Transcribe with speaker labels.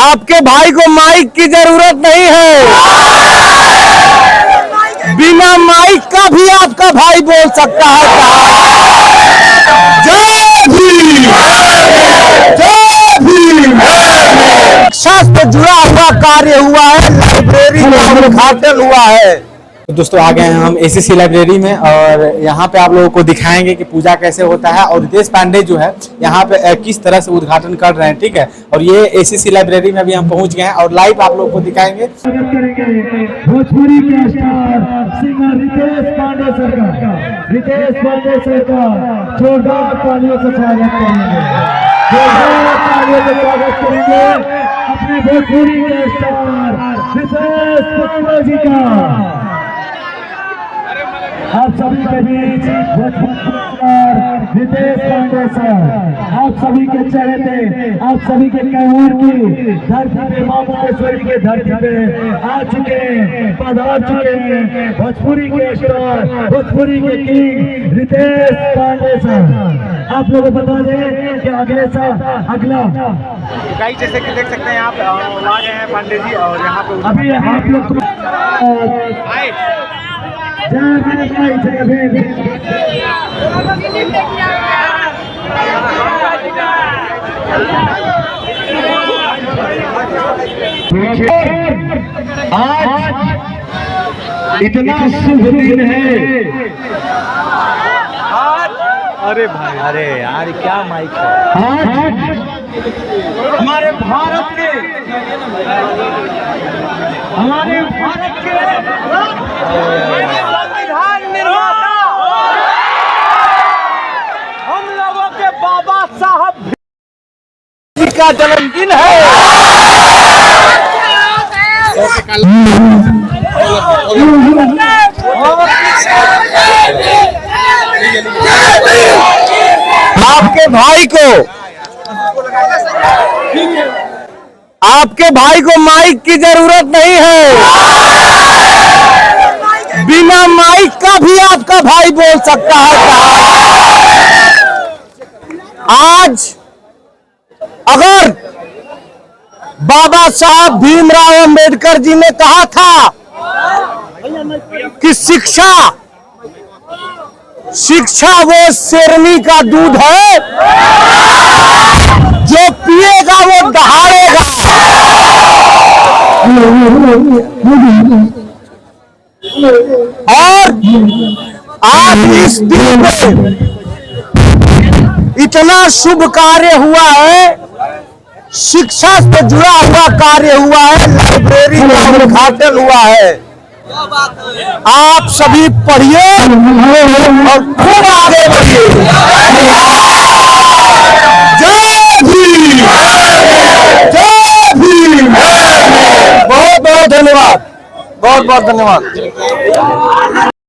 Speaker 1: आपके भाई को माइक की जरूरत नहीं है, बिना माइक का भी आपका भाई बोल सकता है। जय भीम, जय भीम। शिक्षा से जुड़ा हुआ कार्य हुआ है, लाइब्रेरी का उद्घाटन हुआ है।
Speaker 2: तो दोस्तों आ गए हैं हम एसीसी लाइब्रेरी में और यहाँ पे आप लोगों को दिखाएंगे कि पूजा कैसे होता है और रितेश पांडे जो है यहाँ पे किस तरह से उद्घाटन कर रहे हैं, ठीक है। और ये एसीसी लाइब्रेरी में अभी हम पहुँच गए हैं और लाइव आप लोगों को दिखाएंगे।
Speaker 3: भोजपुरी के star singer Ritesh Pandey sir का, रितेश पांडे सर का जोरदार तालियों से स्वागत करेंगे, जोरदार तालियों से स्वागत करेंगे अपने भोजपुरी के स्टार रितेश पांडे जी का। आप सभी के बीच रितेश पांडे सर, आप सभी के चहेते, आप सभी के कैमूर की धरती पे, मां मुंडेश्वरी के धरती पे आ चुके हैं, पधार चुके हैं भोजपुरी के स्टार, भोजपुरी के किंग रितेश पांडे सर। आप लोगों को बता दें कि अगला
Speaker 2: गाइस जैसे कि देख सकते हैं आप आ गए हैं पांडे जी और यहाँ पे
Speaker 3: अभी आप लोग आज इतना शुभ दिन है।
Speaker 2: अरे भाई, अरे यार क्या माइक है।
Speaker 3: आज
Speaker 2: हमारे भारत के
Speaker 1: संविधान निर्माता हम लोगों के बाबा साहब का जन्मदिन है। आपके भाई को माइक की जरूरत नहीं है, बिना माइक का भी आपका भाई बोल सकता है। आज अगर बाबा साहब भीमराव अंबेडकर जी ने कहा था कि शिक्षा वो शेरनी का दूध है, जो पिएगा वो दहाड़ेगा। और आज इस दिन में इतना शुभ कार्य हुआ है, शिक्षा से जुड़ा हुआ कार्य हुआ है, लाइब्रेरी का उद्घाटन हुआ है। आप सभी पढ़िए और खूब आगे बढ़िए। जय भीम, जय भीम। बहुत बहुत धन्यवाद, बहुत बहुत धन्यवाद।